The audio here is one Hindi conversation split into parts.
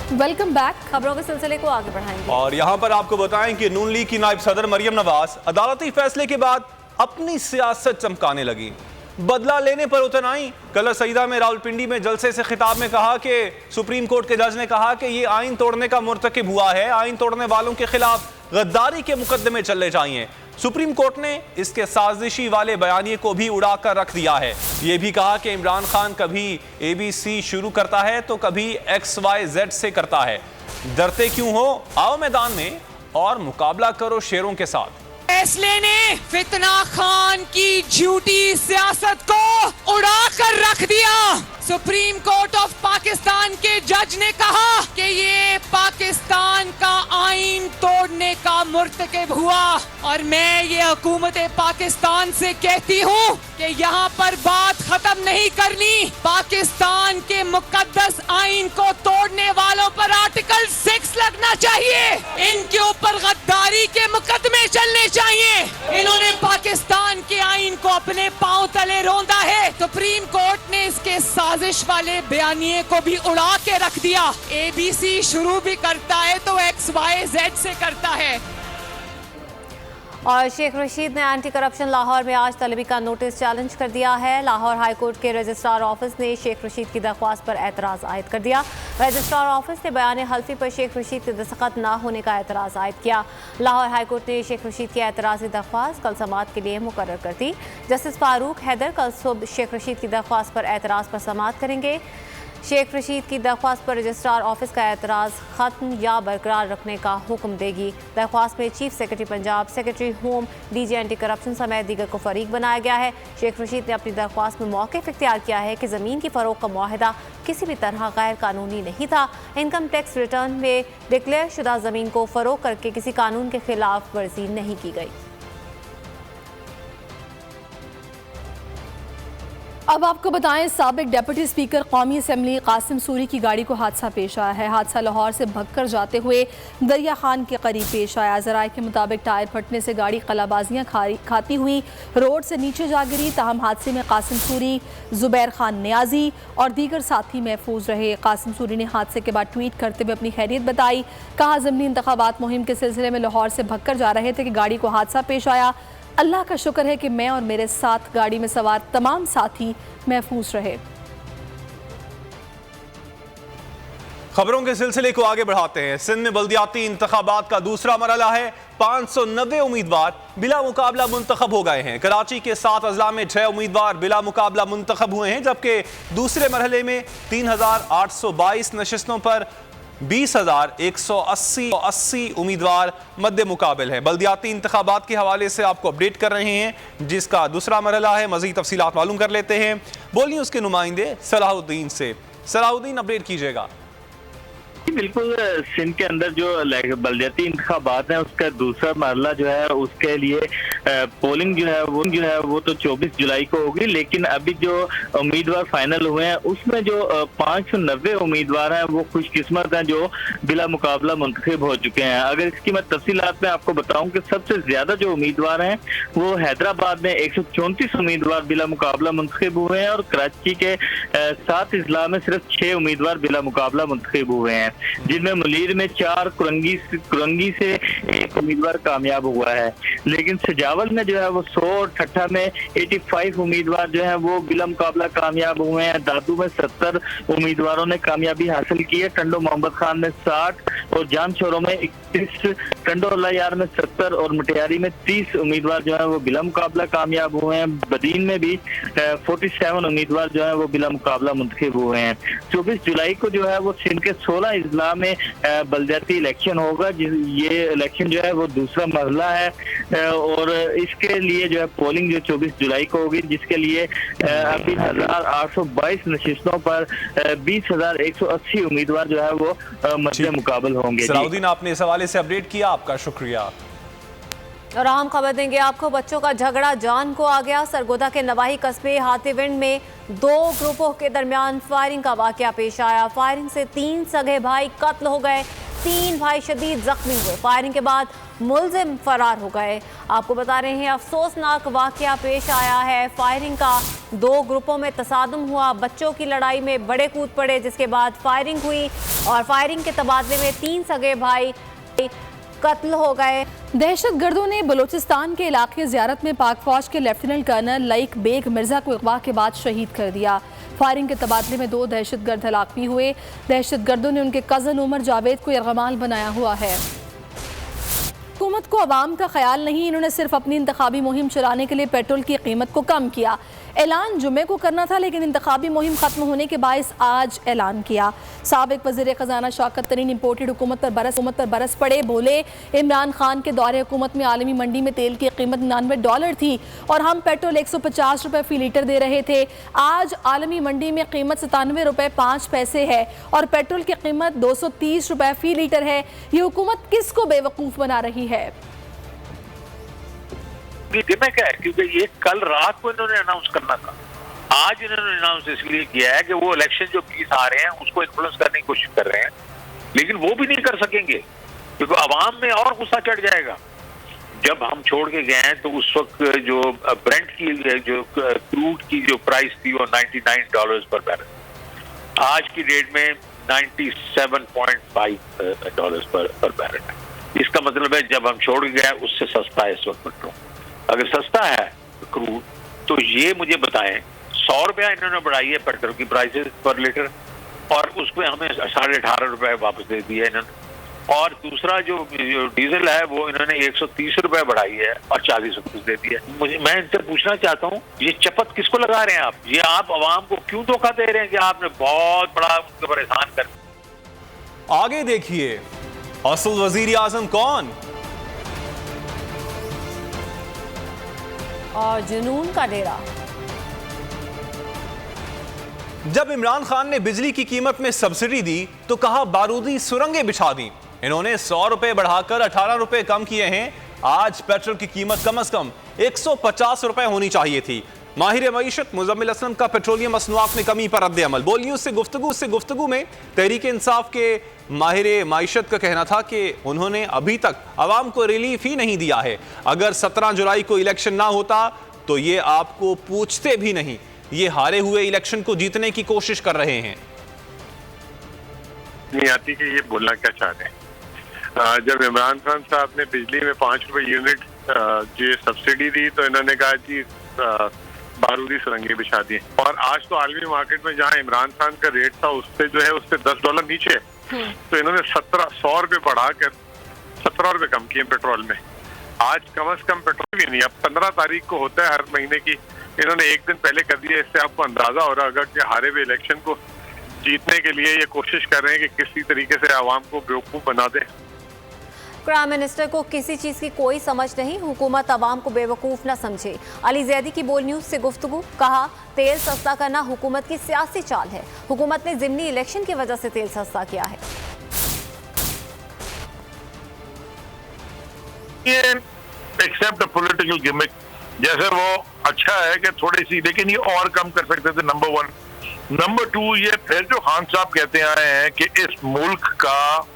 Welcome back. खबरों के सिलसिले को आगे बढ़ाएंगे और यहाँ पर आपको बताएं कि नून लीग की नायब सदर मरियम नवाज अदालती फैसले के बाद अपनी सियासत चमकाने लगी। बदला लेने पर उतर आई। कल सईदा में रावलपिंडी में जलसे से खिताब में कहा कि सुप्रीम कोर्ट के जज ने कहा कि ये आइन तोड़ने का मुर्तकिब हुआ है, आइन तोड़ने वालों के खिलाफ गद्दारी के मुकदमे चलने चाहिए। सुप्रीम कोर्ट ने इसके साजिशी वाले बयानिए को भी उड़ाकर रख दिया है। यह भी कहा कि इमरान खान कभी ABC शुरू करता है तो कभी XYZ से करता है। डरते क्यों हो, आओ मैदान में और मुकाबला करो शेरों के साथ। फैसले ने फितना खान की झूठी सियासत को उड़ाकर रख दिया। सुप्रीम कोर्ट ऑफ पाकिस्तान के जज ने कहा कि ये पाकिस्तान का आइन तोड़ने का मुर्तकिब हुआ और मैं ये हुकूमत पाकिस्तान से कहती हूँ कि यहाँ पर बात खत्म नहीं करनी। पाकिस्तान के मुकद्दस आइन को तोड़ने वालों पर आर्टिकल 6 लगना चाहिए। इनके ऊपर गद्दारी के मुकदमे चलने चाहिए। इन्होंने पाकिस्तान के आइन को अपने पांव तले रौंदा है। सुप्रीम कोर्ट ने इसके साजिश वाले बयानिए को भी उड़ा के रख दिया। ABC शुरू भी करता है तो XYZ से करता है। और शेख रशीद ने एंटी करप्शन लाहौर में आज तलबी का नोटिस चैलेंज कर दिया है। लाहौर हाई कोर्ट के रजिस्ट्रार ऑफिस ने शेख रशीद की दरख्वास्त पर एतराज़ आयद कर दिया। रजिस्ट्रार ऑफिस ने बयान हल्फी पर शेख रशीद के दस्तखत न होने का एतराज़ आयद किया। लाहौर हाई कोर्ट ने शेख रशीद की एतराज़ी दरख्वास्त कल समाअत के लिए मुकर्रर कर दी। जस्टिस फारूक हैदर कल सुबह शेख रशीद की दरख्वास्त पर एतराज़ पर समाअत करेंगे। शेख रशीद की दरख्वास्त पर रजिस्ट्रार ऑफिस का एतराज़ ख़त्म या बरकरार रखने का हुक्म देगी। दरख्वास्त में chief secretary Punjab, secretary home, DG anti corruption समेत दीगर को फरीक बनाया गया है। शेख रशीद ने अपनी दरख्वास्त में मौक़िफ़ इख्तियार किया है कि ज़मीन की फ़रोग़ का मुआहदा किसी भी तरह गैर कानूनी नहीं था। इनकम टैक्स रिटर्न में डिक्लेयर शुदा ज़मीन को फ़रोग़ करके किसी कानून के खिलाफ वर्जी नहीं की गई। अब आपको बताएं, साबिक डिप्टी स्पीकर कौमी असम्बली कासिम सूरी की गाड़ी को हादसा पेश आया है। हादसा लाहौर से भगकर जाते हुए दरिया खान के करीब पेश आया। ज़राए के मुताबिक टायर फटने से गाड़ी कलाबाजियाँ खाती हुई रोड से नीचे जा गिरी। ताहम हादसे में कासिम सूरी, जुबैर खान नियाजी और दीगर साथी महफूज रहे। कासिम सूरी ने हादसे के बाद ट्वीट करते हुए अपनी खैरियत बताई। कहा, ज़मीनी इंतखाबात मुहिम के सिलसिले में लाहौर से भगकर जा रहे थे कि गाड़ी को हादसा पेश आया। अल्लाह का शुक्र है कि मैं और मेरे साथ गाड़ी में सवार तमाम साथी महफूज रहे। खबरों के सिलसिले को आगे बढ़ाते हैं। सिंध में बल्दियाती इंतखाबात का दूसरा मरहला है। 590 उम्मीदवार बिला मुकाबला मुंतखब हो गए हैं। कराची के 7 अजला में 6 उम्मीदवार बिला मुकाबला मुंतखब हुए हैं, जबकि दूसरे मरहले में 3822 नशिस्तों पर 20,180 उम्मीदवार मद्दे मुकाबिल हैं। बल्दियाती इंतखाबात के हवाले से आपको अपडेट कर रहे हैं, जिसका दूसरा मरहला है। मज़ीद तफसीलात मालूम कर लेते हैं। बोलिए उसके नुमाइंदे सलाहुद्दीन से। सलाहुद्दीन, अपडेट कीजिएगा। बिल्कुल, सिंध के अंदर जो बल्दियाती इंतखाबात हैं उसका दूसरा मरला जो है उसके लिए पोलिंग जो है वो तो 24 जुलाई को होगी। लेकिन अभी जो उम्मीदवार फाइनल हुए हैं उसमें जो 590 उम्मीदवार हैं वो खुशकिस्मत हैं जो बिला मुकाबला मुंतखब हो चुके हैं। अगर इसकी मैं तफसीलात में आपको बताऊं कि सबसे ज्यादा जो उम्मीदवार हैं वो हैदराबाद में 134 उम्मीदवार बिला मुकाबला मुंतखब हुए हैं और कराची के 7 अजला में सिर्फ 6 उम्मीदवार बिला मुकाबला मुंतखब हुए हैं, जिनमें मुलीर में 4, कुरंगी से 1 उम्मीदवार कामयाब हुआ है। लेकिन सजावल में जो है वो 100 और ठट्ठा में 85 उम्मीदवार जो है वो बिला मुकाबला कामयाब हुए हैं। दादू में 70 उम्मीदवारों ने कामयाबी हासिल की है। टंडो मोहम्मद खान में 60 और जाम छोरों में 31, टंडो अल्लाह में 70 और मटियारी में 30 उम्मीदवार जो है वो बिला मुकाबला कामयाब हुए हैं। बदीन में भी 47 उम्मीदवार जो है वो बिला मुकाबला मुंतखब हुए हैं। 24 जुलाई को जो है वो सिंध के 16 अजला में बल्दियाती इलेक्शन होगा। ये इलेक्शन जो है वो दूसरा मरहला है और इसके लिए जो है पोलिंग जो 24 जुलाई को होगी, जिसके लिए अभी 1822 नशिस्तों पर 20,180 उम्मीदवार जो है वो मद्दे मुकाबल होंगे। सलाहुद्दीन, आपने इस हवाले से अपडेट किया, आपका शुक्रिया। और अहम खबर देंगे आपको। बच्चों का झगड़ा जान को आ गया। सरगोदा के नवाही कस्बे हाथीविंड में 2 ग्रुपों के दरमियान फायरिंग का वाकया पेश आया। फायरिंग से 3 सगे भाई कत्ल हो गए, 3 भाई शदीद जख्मी हुए। फायरिंग के बाद मुलजिम फरार हो गए। आपको बता रहे हैं अफसोसनाक वाकया पेश आया है। फायरिंग का 2 ग्रुपों में तसादुम हुआ। बच्चों की लड़ाई में बड़े कूद पड़े, जिसके बाद फायरिंग हुई और फायरिंग के तबादले में 3 सगे भाई कत्ल हो गए। दहशतगर्दों ने बलूचिस्तान के इलाके ज़ियारत में पाक फौज के लेफ्टिनेंट कर्नल लईक बेग मिर्जा को अगवा के बाद शहीद कर दिया। फायरिंग के तबादले में 2 दहशतगर्द हलाक भी हुए। दहशतगर्दों ने उनके कज़न उमर जावेद को यरगमाल बनाया हुआ है। हुकूमत को अवाम का ख्याल नहीं, इन्होंने सिर्फ अपनी इंतखाबी मुहिम चलाने के लिए पेट्रोल की कीमत को कम किया। ऐलान जुमे को करना था, लेकिन इंतखाबी मुहिम खत्म होने के बायस आज ऐलान किया। साबिक वज़ीर ख़जाना शौकत तरीन इम्पोर्टेड हुकूमत पर बरस पड़े। बोले इमरान खान के दौरे हुकूमत में आलमी मंडी में तेल की कीमत $99 थी और हम पेट्रोल 150 रुपये फ़ी लीटर दे रहे थे। आज आलमी मंडी में कीमत $97.05 है और पेट्रोल की कीमत $230 फ़ी लीटर है। ये हुकूमत किसको बेवकूफ़ बना रही है? गिमिक है, क्योंकि ये कल रात को इन्होंने अनाउंस करना था। आज इन्होंने अनाउंस इसलिए किया है कि वो इलेक्शन जो पीस आ रहे हैं उसको इन्फ्लुएंस करने की कोशिश कर रहे हैं, लेकिन वो भी नहीं कर सकेंगे क्योंकि आवाम में और गुस्सा चढ़ जाएगा। जब हम छोड़ के गए हैं तो उस वक्त जो ब्रेंट की जो क्रूड की जो प्राइस थी वो $99 पर बैरल, आज की डेट में $97.5 पर बैरल है। इसका मतलब है जब हम छोड़ के गए उससे सस्ता है इस वक्त पेट्रोल। अगर सस्ता है क्रूड तो ये मुझे बताएं, $100 इन्होंने बढ़ाई है पेट्रोल की प्राइसेस पर लीटर और उसमें हमें $18.5 वापस दे दिए इन्होंने। और दूसरा जो डीजल है वो इन्होंने $130 बढ़ाई है और 40 रुपये दे दिया। मैं इनसे पूछना चाहता हूँ, ये चपत किसको लगा रहे हैं आप? ये आप आवाम को क्यों धोखा दे रहे हैं कि आपने बहुत बड़ा उनके ऊपर एहसान कर। आगे देखिए असल वजीर आजम कौन और जुनून का डेरा। जब इमरान खान ने बिजली की कीमत में सब्सिडी दी तो कहा बारूदी सुरंगें बिछा दी। इन्होंने $100 बढ़ाकर $18 कम किए हैं। आज पेट्रोल की कीमत कम से कम $150 होनी चाहिए थी। माहिर मईशत मुजम्मिल असलम का पेट्रोलियम मसनूआत में कमी पर रद्द अमल। बोल न्यूज़ से गुफ्तगू में तहरीक इंसाफ के माहिर मईशत का कहना था कि उन्होंने अभी तक आवाम को रिलीफ ही नहीं दिया है। अगर 17 जुलाई को इलेक्शन ना होता तो ये आपको पूछते भी नहीं। ये हारे हुए इलेक्शन को जीतने की कोशिश कर रहे हैं। नहीं आती कि ये बोलना क्या चाह रहे हैं। जब इमरान खान साहब ने बिजली में ₹5 यूनिट जो सब्सिडी दी तो इन्होंने कहा कि बारूदी सुरंगें बिछा दी। और आज तो आलमी मार्केट में जहां इमरान खान का रेट था उससे जो है उससे $10 नीचे, तो इन्होंने $100 बढ़ाकर $17 कम किए पेट्रोल में। आज कम से कम पेट्रोल भी नहीं, अब 15 तारीख को होता है हर महीने की, इन्होंने एक दिन पहले कर दिया। इससे आपको अंदाजा हो रहा होगा कि हारे हुए इलेक्शन को जीतने के लिए ये कोशिश कर रहे हैं कि किसी तरीके से आवाम को बेवकूफ बना दें। प्राइम मिनिस्टर को किसी चीज की कोई समझ नहीं, हुकूमत आवाम को बेवकूफ न समझे। अली जैदी की बोल न्यूज से गुफ्तगू। कहा तेल सस्ता करना हुकूमत की सियासी चाल है। हुकूमत ने जिमनी इलेक्शन की वजह से तेल सस्ता किया है। एक्सेप्ट अ पॉलिटिकल गिमिक, जैसे वो अच्छा है कि थोड़ी सी, लेकिन ये और कम कर सकते थे, नंबर 1। नंबर 2, ये फिर जो खान साहब कहते आए हैं कि इस मुल्क का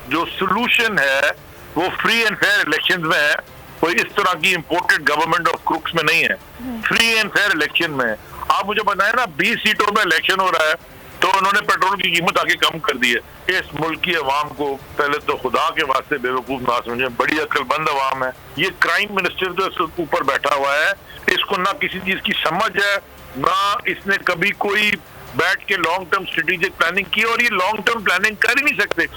जो सोल्यूशन है वो फ्री एंड फेयर इलेक्शंस में है, कोई इस तरह की इंपोर्टेड गवर्नमेंट ऑफ क्रुक्स में नहीं है, फ्री एंड फेयर इलेक्शन में है। आप मुझे बताएं ना, 20 सीटों में इलेक्शन हो रहा है तो उन्होंने पेट्रोल की कीमत आगे कम कर दी है। इस मुल्क की अवाम को पहले तो खुदा के वास्ते बेवकूफ ना समझे, बड़ी अक्लमंद अवाम है। ये क्राइम मिनिस्टर जो इसके ऊपर बैठा हुआ है, इसको ना किसी चीज की समझ है, ना इसने कभी कोई बैठ के लॉन्ग टर्म स्ट्रेटेजिक प्लानिंग की, और ये लॉन्ग टर्म प्लानिंग कर ही नहीं सकते।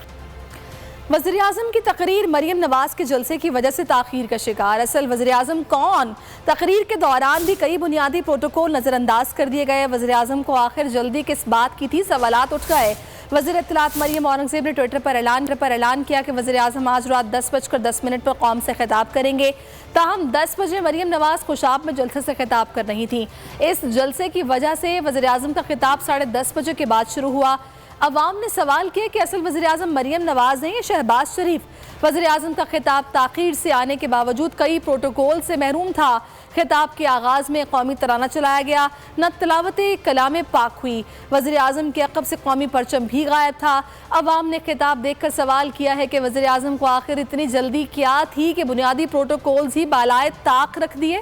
वज़ीर आज़म की तकरीर मरियम नवाज के जलसे की वजह से ताख़ीर का शिकार। असल वज़ीर आज़म कौन? तकरीर के दौरान भी कई बुनियादी प्रोटोकॉल नज़रअंदाज कर दिए गए। वज़ीर आज़म को आखिर जल्दी किस बात की थी, सवालात उठ गए। वज़ीर इत्तलात मरियम औरंगज़ेब ने ट्विटर पर ऐलान किया कि वज़ीर आज़म आज रात 10:10 पर कौम से खिताब करेंगे। ताहम 10 बजे मरियम नवाज खुशाब में जलसे से खिताब कर रही थी। इस जलसे की वजह से वज़ीर आज़म का खिताब 10:30 बजे के बाद शुरू हुआ। अवाम ने सवाल किया कि असल वज़ीर-ए-आज़म मरियम नवाज नहीं है शहबाज शरीफ। वज़ीर-ए-आज़म का खिताब ताख़ीर से आने के बावजूद कई प्रोटोकॉल से महरूम था। खिताब के आगाज़ में कौमी तराना चलाया गया, न तिलावत कलाम पाक हुई। वज़ीर-ए-आज़म के अक़ब से कौमी परचम भी गायब था। अवाम ने खिताब देखकर सवाल किया है कि वज़ीर-ए-आज़म को आखिर इतनी जल्दी क्या थी कि बुनियादी प्रोटोकॉल्स ही बालाए ताक रख दिए।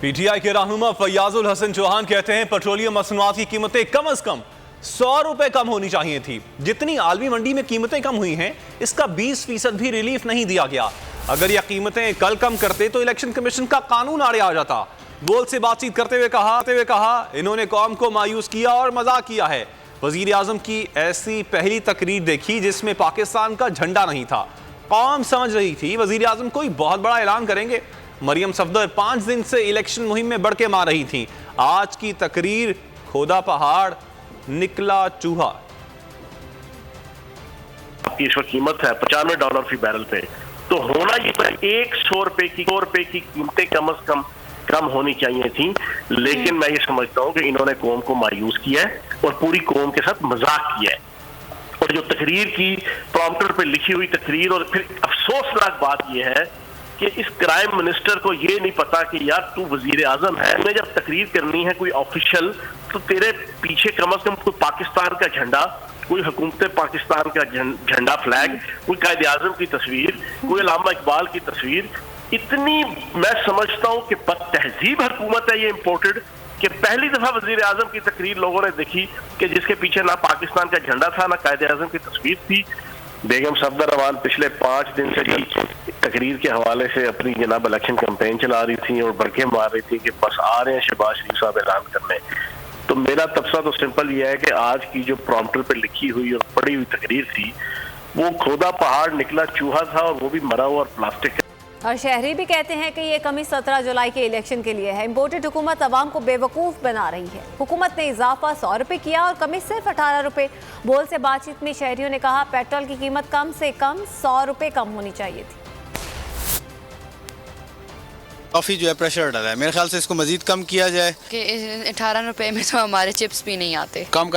पीटीआई के रहनुमा फैयाजुल हसन चौहान कहते हैं पेट्रोलियम मसनूआत की कीमतें कम से कम 100 रुपए कम होनी चाहिए थी। जितनी आलमी मंडी में कीमतें कम हुई हैं, इसका 20% भी रिलीफ नहीं दिया गया। अगर यह कीमतें कल कम करते तो इलेक्शन कमीशन का कानून आड़े आ जाता। गोल से बातचीत करते हुए कहा इन्होंने कौम को मायूस किया और मजाक किया है। वजीर आजम की ऐसी पहली तकरीर देखी जिसमें पाकिस्तान का झंडा नहीं था। कौम समझ रही थी वजीर आजम कोई बहुत बड़ा ऐलान करेंगे। मरियम सफदर 5 दिन से इलेक्शन मुहिम में बढ़ के मार रही थी। आज की तकरीर खोदा पहाड़ निकला चूहा। आपकी इस वक्त कीमत है $95 फी बैरल पे, तो होना ये 100 रुपए की कीमतें कम होनी चाहिए थी। लेकिन मैं ये समझता हूँ कि इन्होंने कौम को मायूस किया है और पूरी कौम के साथ मजाक किया है। और जो तकरीर की प्रॉम्प्टर पे लिखी हुई तकरीर, और फिर अफसोसनाक बात यह है कि इस क्राइम मिनिस्टर को ये नहीं पता कि यार तू वजीर आजम है, तुम्हें जब तकरीर करनी है कोई ऑफिशियल, तो तेरे पीछे कम से कम कोई पाकिस्तान का झंडा, कोई हुकूमत पाकिस्तान का झंडा फ्लैग, कोई कायदे आजम की तस्वीर, कोई अल्लामा इकबाल की तस्वीर। इतनी मैं समझता हूँ कि बदतहजीब हुकूमत है ये इम्पोर्टेड, कि पहली दफा वजीर आजम की तकरीर लोगों ने देखी कि जिसके पीछे ना पाकिस्तान का झंडा था ना कायदे आजम की तस्वीर थी। बेगम सफदर रवान पिछले 5 दिन से तकरीर के हवाले से अपनी जनाब इलेक्शन कैंपेन चला रही थी और बड़के मार रही थी कि बस आ रहे हैं शहबाज शरीफ साहब ऐलान करने। तो मेरा तबसरा तो सिंपल यह है कि आज की जो प्रॉम्प्टर पे लिखी हुई और पढ़ी हुई तकरीर थी वो खोदा पहाड़ निकला चूहा था, और वो भी मरा हुआ और प्लास्टिक। और शहरी भी कहते हैं कि ये कमी 17 जुलाई के इलेक्शन के लिए है। इम्पोर्टेड हुकूमत अवाम को बेवकूफ़ बना रही है। हुकूमत ने इजाफा 100 रुपये किया और कमी सिर्फ 18 रुपये। बोल से बातचीत में शहरियों ने कहा पेट्रोल की कीमत कम से कम 100 रुपये कम होनी चाहिए थी। काफ़ी जो है प्रेशर डाला है, मेरे ख्याल से इसको मजीद कम किया जाए कि 18 रुपए में तो हमारे चिप्स भी नहीं आते। कम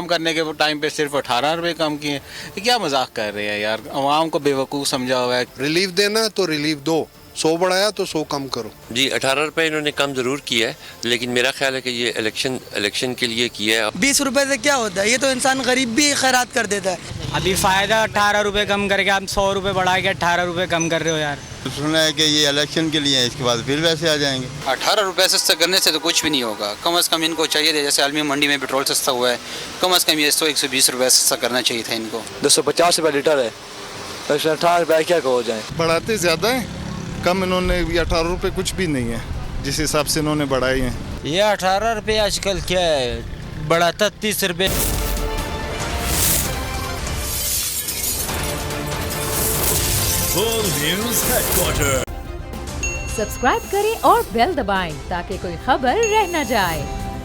करने के टाइम पे सिर्फ 18 रुपए कम किए। क्या मजाक कर रहे हैं यार, अवाम को बेवकूफ़ समझा हुआ है। रिलीफ देना तो रिलीफ दो, 100 बढ़ाया तो 100 कम करो। जी 18 रुपए इन्होंने कम जरूर किया है, लेकिन मेरा ख्याल है कि ये इलेक्शन के लिए किया है। 20 रुपए से क्या होता है, ये तो इंसान गरीब भी खैरात कर देता है। अभी फायदा 18 रुपए कम करके आप 100 रुपए बढ़ा के 18 रुपए कम कर रहे हो यार। सुना है कि ये इलेक्शन के लिए है, इसके बाद फिर वैसे आ जाएंगे। 18 रुपए सस्ता करने से तो कुछ भी नहीं होगा। कम से कम इनको चाहिए था, जैसे आलमी मंडी में पेट्रोल सस्ता हुआ है, कम से कम ये 100-120 रुपए सस्ता करना चाहिए था इनको। 250 रुपये लीटर है, 18 रुपये क्या हो जाए। बढ़ाते ज़्यादा है, कम इन्होंने 18 रुपये कुछ भी नहीं है जिस हिसाब से इन्होंने बढ़ाए हैं। ये 18 रुपये आजकल क्या है, बढ़ाता 30 रुपये। सब्सक्राइब करें और बेल दबाएं ताकि कोई खबर रह न जाए।